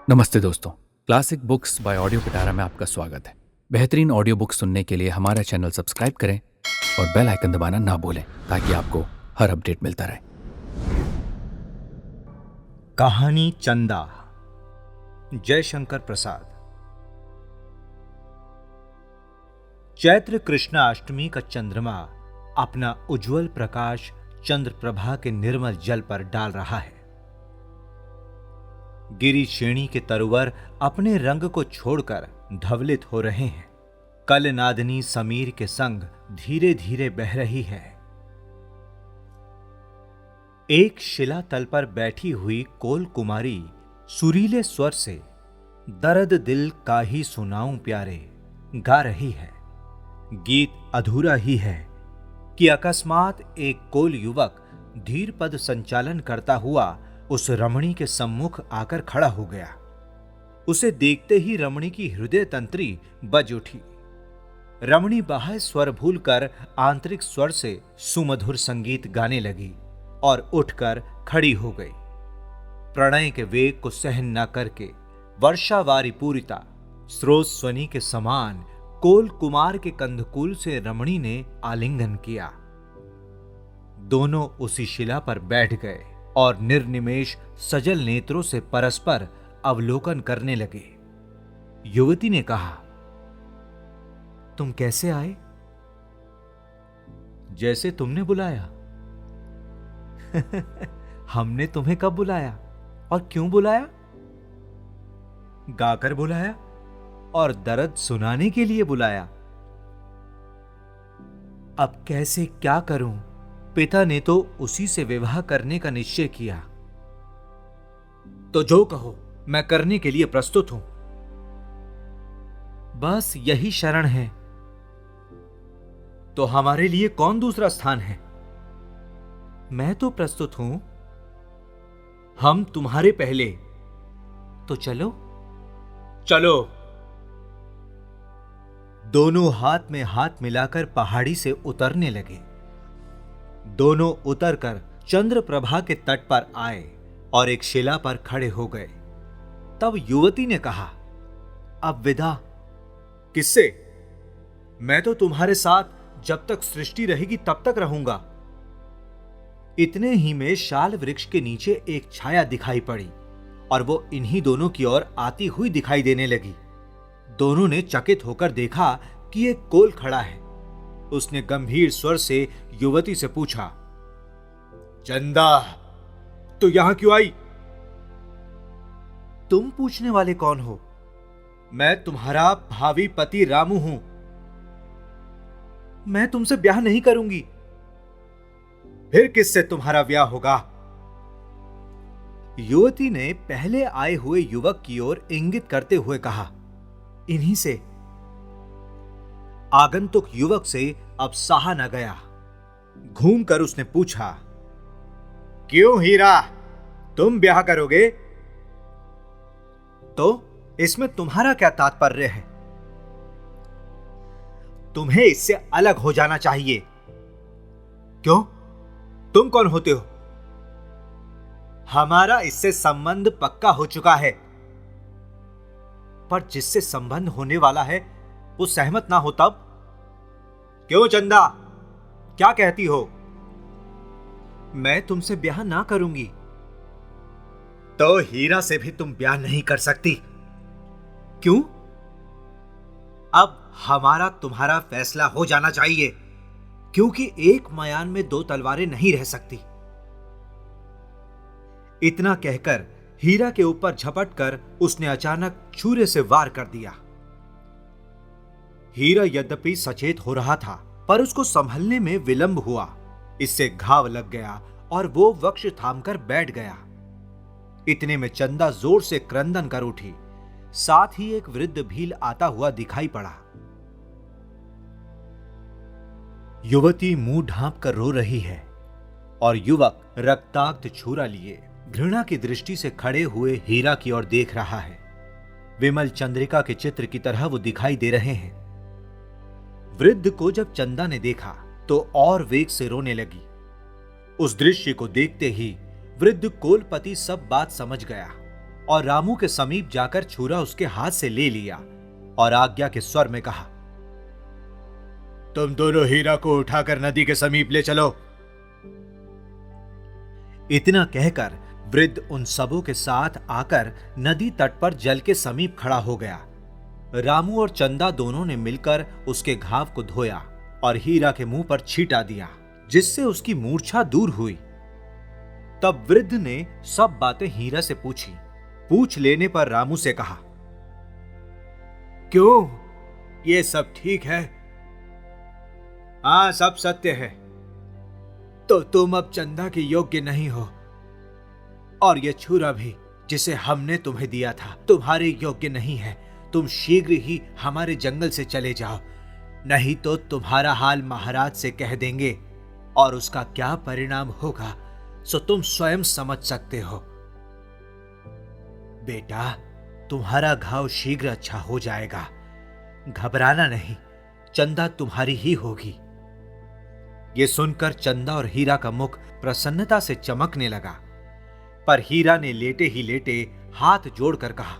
नमस्ते दोस्तों। Classic books bye audio पिटारा में आपका स्वागत है। बेहतरीन ऑडियो बुक सुनने के लिए हमारा चैनल सब्सक्राइब करें और बेल आइकन दबाना ना भूलें ताकि आपको हर अपडेट मिलता रहे। कहानी चंदा, जयशंकर प्रसाद। चैत्र कृष्ण अष्टमी का चंद्रमा अपना उज्जवल प्रकाश चंद्र प्रभा के निर्मल जल पर डाल रहा है। गिरी श्रेणी के तरुवर अपने रंग को छोड़कर धवलित हो रहे हैं। कल नादनी समीर के संग धीरे धीरे बह रही है। एक शिला तल पर बैठी हुई कोल कुमारी सुरीले स्वर से दर्द दिल का ही सुनाऊं प्यारे गा रही है। गीत अधूरा ही है कि अकस्मात एक कोल युवक धीर पद संचालन करता हुआ उस रमणी के सम्मुख आकर खड़ा हो गया। उसे देखते ही रमणी की हृदय तंत्री बज उठी। रमणी बाह्य स्वर भूलकर आंतरिक स्वर से सुमधुर संगीत गाने लगी और उठकर खड़ी हो गई। प्रणय के वेग को सहन न करके वर्षावारी पूरिता स्रोत स्वनी के समान कोल कुमार के कंधकूल से रमणी ने आलिंगन किया। दोनों उसी शिला पर बैठ गए और निर्निमेष सजल नेत्रों से परस्पर अवलोकन करने लगे। युवती ने कहा, तुम कैसे आए? जैसे तुमने बुलाया। हमने तुम्हें कब बुलाया और क्यों बुलाया? गाकर बुलाया और दर्द सुनाने के लिए बुलाया। अब कैसे क्या करूं? पिता ने तो उसी से विवाह करने का निश्चय किया। तो जो कहो मैं करने के लिए प्रस्तुत हूं। बस यही शरण है। तो हमारे लिए कौन दूसरा स्थान है? मैं तो प्रस्तुत हूं। हम तुम्हारे पहले। तो चलो चलो। दोनों हाथ में हाथ मिलाकर पहाड़ी से उतरने लगे। दोनों उतरकर चंद्र प्रभा के तट पर आए और एक शिला पर खड़े हो गए। तब युवती ने कहा, अब विदा। किससे? मैं तो तुम्हारे साथ जब तक सृष्टि रहेगी तब तक रहूंगा। इतने ही में शाल वृक्ष के नीचे एक छाया दिखाई पड़ी और वो इन्हीं दोनों की ओर आती हुई दिखाई देने लगी। दोनों ने चकित होकर देखा कि एक कोल खड़ा है। उसने गंभीर स्वर से युवती से पूछा, चंदा, तो यहां क्यों आई? तुम पूछने वाले कौन हो? मैं तुम्हारा भावी पति रामू हूं। मैं तुमसे ब्याह नहीं करूंगी। फिर किससे तुम्हारा ब्याह होगा? युवती ने पहले आए हुए युवक की ओर इंगित करते हुए कहा, इन्हीं से। आगंतुक युवक से अब सहा न गया। घूमकर उसने पूछा, क्यों हीरा, तुम ब्याह करोगे? तो इसमें तुम्हारा क्या तात्पर्य है? तुम्हें इससे अलग हो जाना चाहिए। क्यों? तुम कौन होते हो? हमारा इससे संबंध पक्का हो चुका है। पर जिससे संबंध होने वाला है वो सहमत ना हो तब? क्यों चंदा, क्या कहती हो? मैं तुमसे ब्याह ना करूंगी। तो हीरा से भी तुम ब्याह नहीं कर सकती। क्यों? अब हमारा तुम्हारा फैसला हो जाना चाहिए, क्योंकि एक मयान में दो तलवारें नहीं रह सकती। इतना कहकर हीरा के ऊपर झपटकर उसने अचानक छुरे से वार कर दिया। हीरा यद्यपि सचेत हो रहा था, पर उसको संभलने में विलंब हुआ। इससे घाव लग गया और वो वक्ष थामकर बैठ गया। इतने में चंदा जोर से क्रंदन कर उठी। साथ ही एक वृद्ध भील आता हुआ दिखाई पड़ा। युवती मुंह ढांप कर रो रही है और युवक रक्ताक्त छुरा लिए घृणा की दृष्टि से खड़े हुए हीरा की ओर देख रहा है। विमल चंद्रिका के चित्र की तरह वो दिखाई दे रहे हैं। वृद्ध को जब चंदा ने देखा तो और वेग से रोने लगी। उस दृश्य को देखते ही वृद्ध कोलपति सब बात समझ गया। और रामू के समीप जाकर छुरा उसके हाथ से ले लिया और आज्ञा के स्वर में कहा, तुम दोनों हीरा को उठाकर नदी के समीप ले चलो। इतना कहकर वृद्ध उन सबों के साथ आकर नदी तट पर जल के समीप खड़ा हो गया। रामू और चंदा दोनों ने मिलकर उसके घाव को धोया और हीरा के मुंह पर छींटा दिया, जिससे उसकी मूर्छा दूर हुई। तब वृद्ध ने सब बातें हीरा से पूछी। पूछ लेने पर रामू से कहा, क्यों, ये सब ठीक है? हाँ, सब सत्य है। तो तुम अब चंदा के योग्य नहीं हो, और ये छुरा भी जिसे हमने तुम्हें दिया था तुम्हारे योग्य नहीं है। तुम शीघ्र ही हमारे जंगल से चले जाओ, नहीं तो तुम्हारा हाल महाराज से कह देंगे, और उसका क्या परिणाम होगा सो तुम स्वयं समझ सकते हो। बेटा, तुम्हारा घाव शीघ्र अच्छा हो जाएगा, घबराना नहीं, चंदा तुम्हारी ही होगी। ये सुनकर चंदा और हीरा का मुख प्रसन्नता से चमकने लगा, पर हीरा ने लेटे ही लेटे हाथ जोड़कर कहा,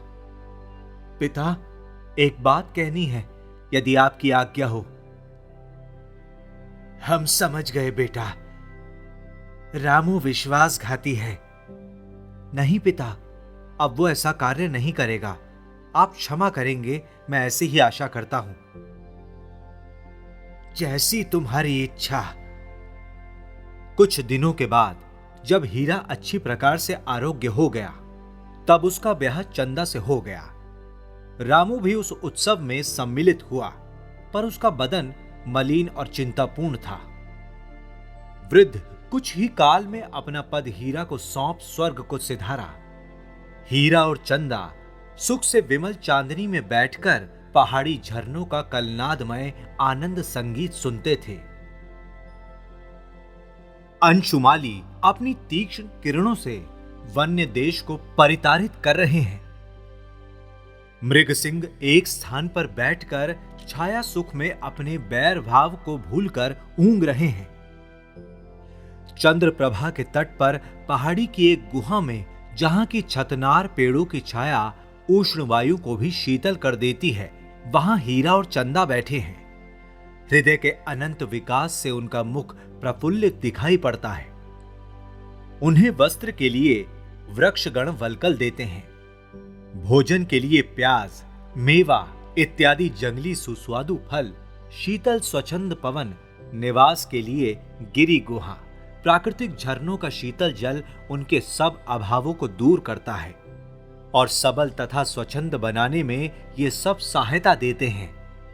पिता, एक बात कहनी है, यदि आपकी आज्ञा हो। हम समझ गए बेटा, रामू विश्वासघाती है। नहीं पिता, अब वो ऐसा कार्य नहीं करेगा। आप क्षमा करेंगे, मैं ऐसी ही आशा करता हूं। जैसी तुम्हारी इच्छा। कुछ दिनों के बाद जब हीरा अच्छी प्रकार से आरोग्य हो गया, तब उसका ब्याह चंदा से हो गया। रामू भी उस उत्सव में सम्मिलित हुआ, पर उसका बदन मलिन और चिंतापूर्ण था। वृद्ध कुछ ही काल में अपना पद हीरा को सौंप स्वर्ग को सिधारा। हीरा और चंदा सुख से विमल चांदनी में बैठकर पहाड़ी झरनों का कलनादमय आनंद संगीत सुनते थे। अंशुमाली अपनी तीक्ष्ण किरणों से वन्य देश को परितारित कर रहे हैं। मृगसिंह एक स्थान पर बैठकर छाया सुख में अपने बैर भाव को भूलकर ऊंघ रहे हैं। चंद्रप्रभा के तट पर पहाड़ी की एक गुहा में, जहां की छतनार पेड़ों की छाया उष्ण वायु को भी शीतल कर देती है, वहां हीरा और चंदा बैठे हैं। हृदय के अनंत विकास से उनका मुख प्रफुल्लित दिखाई पड़ता है। उन्हें वस्त्र के लिए वृक्षगण वल्कल देते हैं, भोजन के लिए प्याज, मेवा इत्यादि जंगली सुस्वादु फल, शीतल स्वच्छंद पवन, निवास के लिए गिरी गुहा, प्राकृतिक झरनों का शीतल जल उनके सब अभावों को दूर करता है और सबल तथा स्वच्छंद बनाने में ये सब सहायता देते हैं।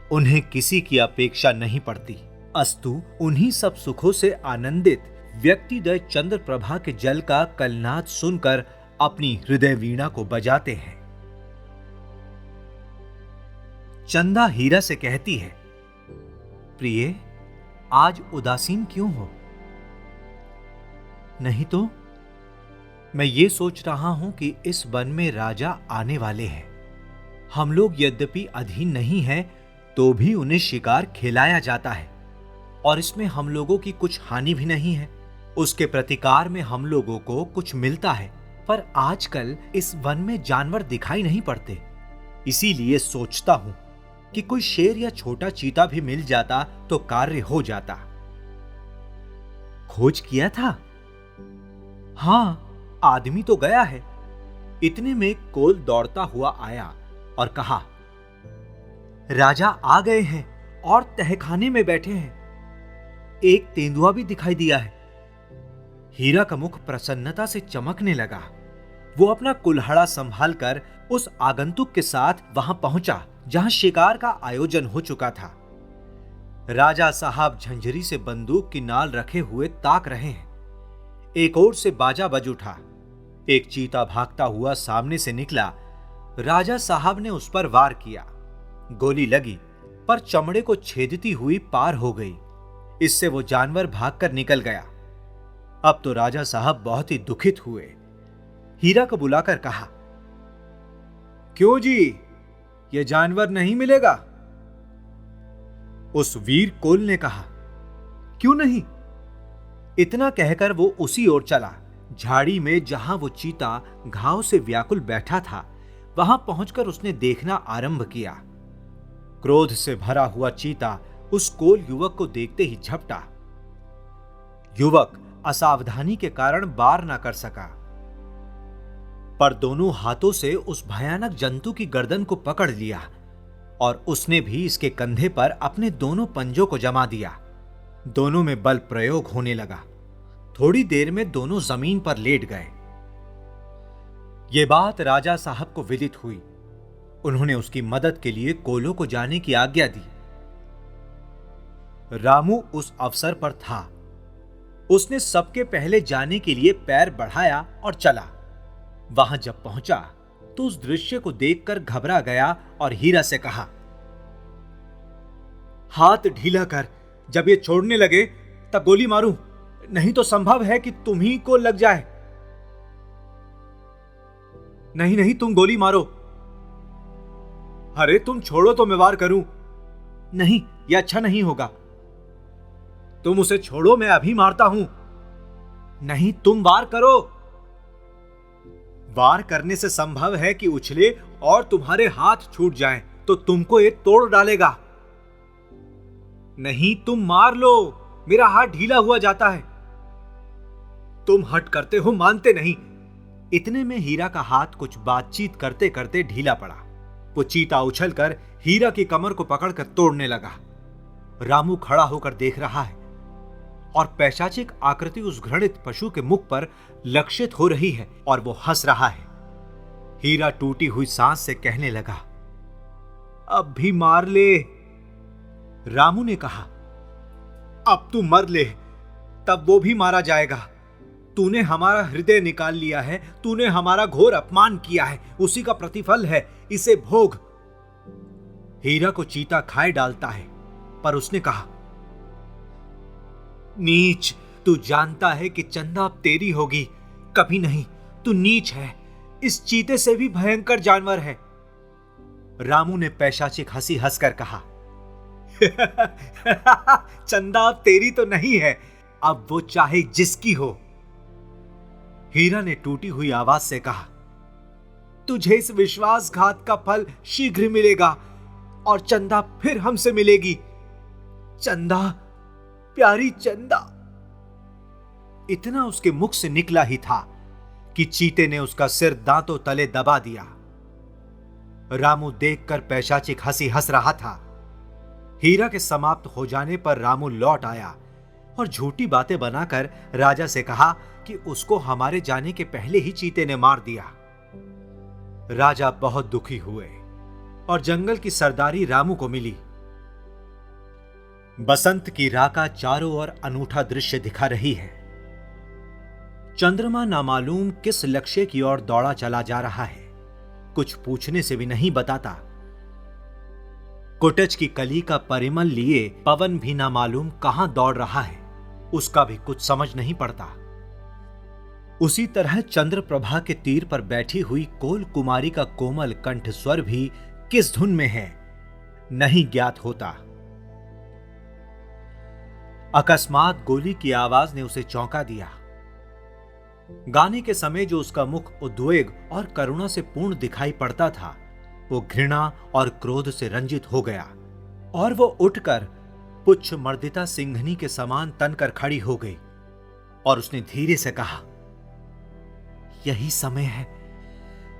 उन्हें किसी की अपेक्षा नहीं पड़ती, अस्तु उन्हीं सब सुखों से आनंदित व्यक्तिद्वय चंद्र प्रभा के जल का कलनाद सुनकर अपनी हृदय वीणा को बजाते हैं। चंदा हीरा से कहती है, प्रिय, आज उदासीन क्यों हो? नहीं तो मैं ये सोच रहा हूं कि इस वन में राजा आने वाले हैं। हम लोग यद्यपि अधीन नहीं हैं, तो भी उन्हें शिकार खिलाया जाता है और इसमें हम लोगों की कुछ हानि भी नहीं है। उसके प्रतिकार में हम लोगों को कुछ मिलता है, पर आजकल इस वन में जानवर दिखाई नहीं पड़ते। इसीलिए सोचता हूं कि कोई शेर या छोटा चीता भी मिल जाता तो कार्य हो जाता। खोज किया था? हां, आदमी तो गया है। इतने में कोल दौड़ता हुआ आया और कहा, राजा आ गए हैं और तहखाने में बैठे हैं। एक तेंदुआ भी दिखाई दिया है। हीरा का मुख प्रसन्नता से चमकने लगा। वो अपना कुल्हाड़ा संभालकर उस आगंतुक के साथ वहां पहुंचा जहां शिकार का आयोजन हो चुका था। राजा साहब झंझरी से बंदूक की नाल रखे हुए ताक रहे हैं। एक ओर से बाजा बज उठा। एक चीता भागता हुआ सामने से निकला। राजा साहब ने उस पर वार किया। गोली लगी, पर चमड़े को छेदती हुई पार हो गई। इससे वो जानवर भागकर निकल गया। अब तो राजा साहब बहुत ही दुखित हुए। हीरा को बुलाकर कहा, क्यों जी, ये जानवर नहीं मिलेगा? उस वीर कोल ने कहा, क्यों नहीं? इतना कहकर वो उसी ओर चला झाड़ी में जहां वो चीता घाव से व्याकुल बैठा था, वहां पहुंचकर उसने देखना आरंभ किया। क्रोध से भरा हुआ चीता उस कोल युवक को देखते ही झपटा। युवक असावधानी के कारण वार न कर सका, पर दोनों हाथों से उस भयानक जंतु की गर्दन को पकड़ लिया और उसने भी इसके कंधे पर अपने दोनों पंजों को जमा दिया। दोनों में बल प्रयोग होने लगा। थोड़ी देर में दोनों जमीन पर लेट गए। यह बात राजा साहब को विदित हुई। उन्होंने उसकी मदद के लिए कोलों को जाने की आज्ञा दी। रामू उस अवसर पर था। उसने सबके पहले जाने के लिए पैर बढ़ाया और चला। वहां जब पहुंचा तो उस दृश्य को देखकर घबरा गया और हीरा से कहा, हाथ ढीला कर, जब ये छोड़ने लगे तब गोली मारूं, नहीं तो संभव है कि तुम्ही को लग जाए। नहीं नहीं, तुम गोली मारो। अरे तुम छोड़ो तो मैं वार करूं। नहीं, यह अच्छा नहीं होगा। तुम उसे छोड़ो, मैं अभी मारता हूं। नहीं, तुम वार करो। वार करने से संभव है कि उछले और तुम्हारे हाथ छूट जाएं, तो तुमको ये तोड़ डालेगा। नहीं, तुम मार लो, मेरा हाथ ढीला हुआ जाता है। तुम हट करते हो, मानते नहीं। इतने में हीरा का हाथ कुछ बातचीत करते करते ढीला पड़ा। वो चीता उछलकर हीरा की कमर को पकड़कर तोड़ने लगा। रामू खड़ा होकर देख रहा है और पैशाचिक आकृति उस घृणित पशु के मुख पर लक्षित हो रही है और वो हंस रहा है। हीरा टूटी हुई सांस से कहने लगा, अब भी मार ले। रामू ने कहा, अब तू मर ले, तब वो भी मारा जाएगा। तूने हमारा हृदय निकाल लिया है, तूने हमारा घोर अपमान किया है, उसी का प्रतिफल है, इसे भोग। हीरा को चीता खाए डालता है, पर उसने कहा, नीच, तू जानता है कि चंदा अब तेरी होगी। कभी नहीं, तू नीच है, इस चीते से भी भयंकर जानवर है। रामू ने पैशाचिक हंसी हंसकर कहा, चंदा अब तेरी तो नहीं है, अब वो चाहे जिसकी हो। हीरा ने टूटी हुई आवाज से कहा, तुझे इस विश्वासघात का फल शीघ्र मिलेगा और चंदा फिर हमसे मिलेगी। चंदा, प्यारी चंदा। इतना उसके मुख से निकला ही था कि चीते ने उसका सिर दांतों तले दबा दिया। रामू देखकर पैशाचिक हंसी हंस रहा था। हीरा के समाप्त हो जाने पर रामू लौट आया और झूठी बातें बनाकर राजा से कहा कि उसको हमारे जाने के पहले ही चीते ने मार दिया। राजा बहुत दुखी हुए और जंगल की सरदारी रामू को मिली। बसंत की राका चारों ओर अनूठा दृश्य दिखा रही है। चंद्रमा नामालूम किस लक्ष्य की ओर दौड़ा चला जा रहा है, कुछ पूछने से भी नहीं बताता। कुटच की कली का परिमल लिए पवन भी ना मालूम कहां दौड़ रहा है, उसका भी कुछ समझ नहीं पड़ता। उसी तरह चंद्र प्रभा के तीर पर बैठी हुई कोल कुमारी का कोमल कंठ स्वर भी किस धुन में है, नहीं ज्ञात होता। अकस्मात गोली की आवाज ने उसे चौंका दिया। गाने के समय जो उसका मुख उद्वेग और करुणा से पूर्ण दिखाई पड़ता था, वो घृणा और क्रोध से रंजित हो गया और वो उठकर पुच्छ मर्दिता सिंघनी के समान तनकर खड़ी हो गई और उसने धीरे से कहा, यही समय है।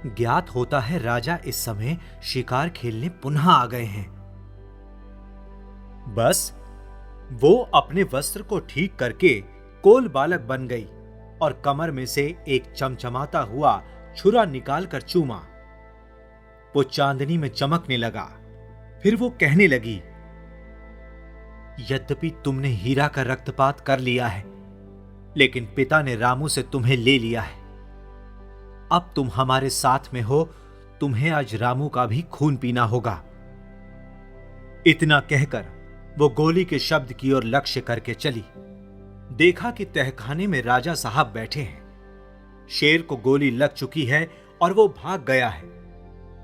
ज्ञात होता है राजा इस समय शिकार खेलने पुनः आ गए हैं। बस वो अपने वस्त्र को ठीक करके कोल बालक बन गई और कमर में से एक चमचमाता हुआ छुरा निकालकर चूमा। वो चांदनी में चमकने लगा। फिर वो कहने लगी, यद्यपि तुमने हीरा का रक्तपात कर लिया है, लेकिन पिता ने रामू से तुम्हें ले लिया है। अब तुम हमारे साथ में हो, तुम्हें आज रामू का भी खून पीना होगा। इतना कहकर वो गोली के शब्द की ओर लक्ष्य करके चली। देखा कि तहखाने में राजा साहब बैठे हैं। शेर को गोली लग चुकी है और वो भाग गया है,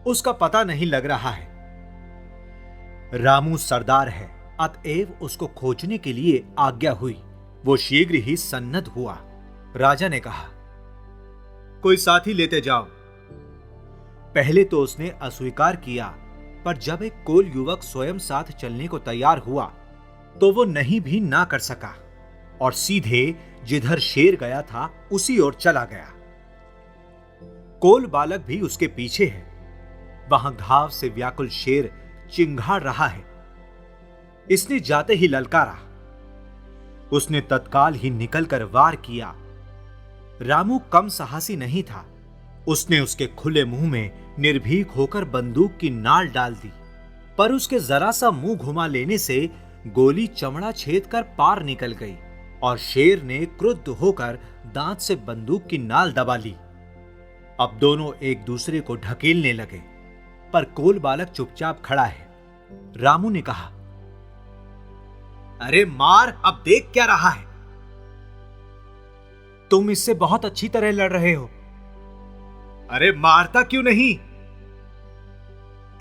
उसका पता नहीं लग रहा है। रामू सरदार है, अतएव उसको खोजने के लिए आज्ञा हुई। वो शीघ्र ही सन्नद्ध हुआ। राजा ने कहा, कोई साथी लेते जाओ। पहले तो उसने अस्वीकार किया, पर जब एक कोल युवक स्वयं साथ चलने को तैयार हुआ तो वो नहीं भी ना कर सका और सीधे जिधर शेर गया था उसी ओर चला गया। कोल बालक भी उसके पीछे है। वहां घाव से व्याकुल शेर चिंघाड़ रहा है। इसने जाते ही ललकारा। उसने तत्काल ही निकलकर वार किया। रामू कम साहसी नहीं था। उसने उसके खुले मुंह में निर्भीक होकर बंदूक की नाल डाल दी, पर उसके जरा सा मुंह घुमा लेने से गोली चमड़ा छेद कर पार निकल गई और शेर ने क्रुद्ध होकर दांत से बंदूक की नाल दबा ली। अब दोनों एक दूसरे को ढकेलने लगे, पर कोल बालक चुपचाप खड़ा है। रामू ने कहा, अरे मार, अब देख क्या रहा है? तुम इससे बहुत अच्छी तरह लड़ रहे हो। अरे मारता क्यों नहीं?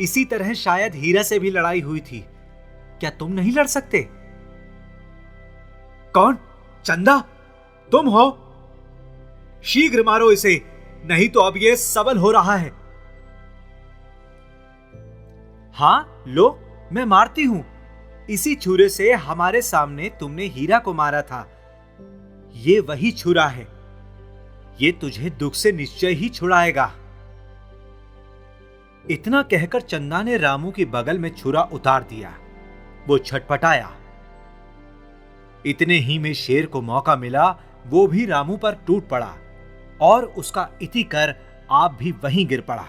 इसी तरह शायद हीरा से भी लड़ाई हुई थी। क्या तुम नहीं लड़ सकते? कौन? चंदा? तुम हो? शीघ्र मारो इसे, नहीं तो अब यह सबल हो रहा है। हां, लो, मैं मारती हूं। इसी छुरे से हमारे सामने तुमने हीरा को मारा था। ये वही छुरा है। ये तुझे दुख से निश्चय ही छुड़ाएगा। इतना कहकर चंदा ने रामू की बगल में छुरा उतार दिया। वो छटपटाया। इतने ही में शेर को मौका मिला। वो भी रामू पर टूट पड़ा और उसका इति कर आप भी वहीं गिर पड़ा।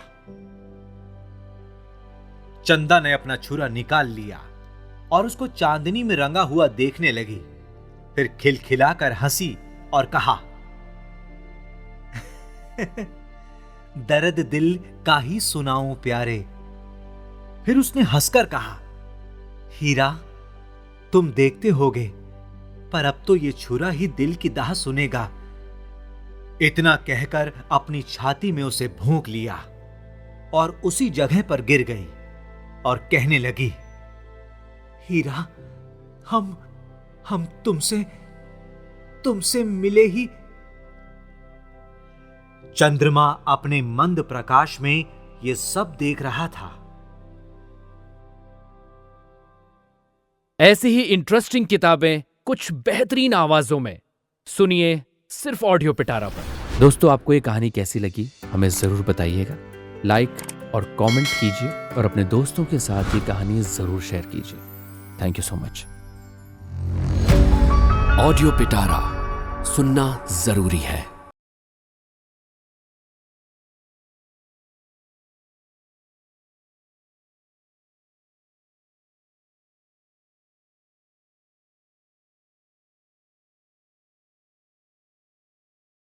चंदा ने अपना छुरा निकाल लिया और उसको चांदनी में रंगा हुआ देखने लगी। फिर खिलखिलाकर हंसी और कहा, दर्द दिल का ही सुनाऊं प्यारे। फिर उसने हंसकर कहा, हीरा, तुम देखते होगे, पर अब तो ये छुरा ही दिल की दाह सुनेगा। इतना कहकर अपनी छाती में उसे भोंक लिया और उसी जगह पर गिर गई और कहने लगी, हीरा, हम तुमसे मिले ही। चंद्रमा अपने मंद प्रकाश में यह सब देख रहा था। ऐसी ही इंटरेस्टिंग किताबें कुछ बेहतरीन आवाजों में सुनिए सिर्फ ऑडियो पिटारा पर। दोस्तों, आपको ये कहानी कैसी लगी हमें जरूर बताइएगा। लाइक और कमेंट कीजिए और अपने दोस्तों के साथ ये कहानी जरूर शेयर कीजिए। Thank you so much. Audio पिटारा सुनना जरूरी है।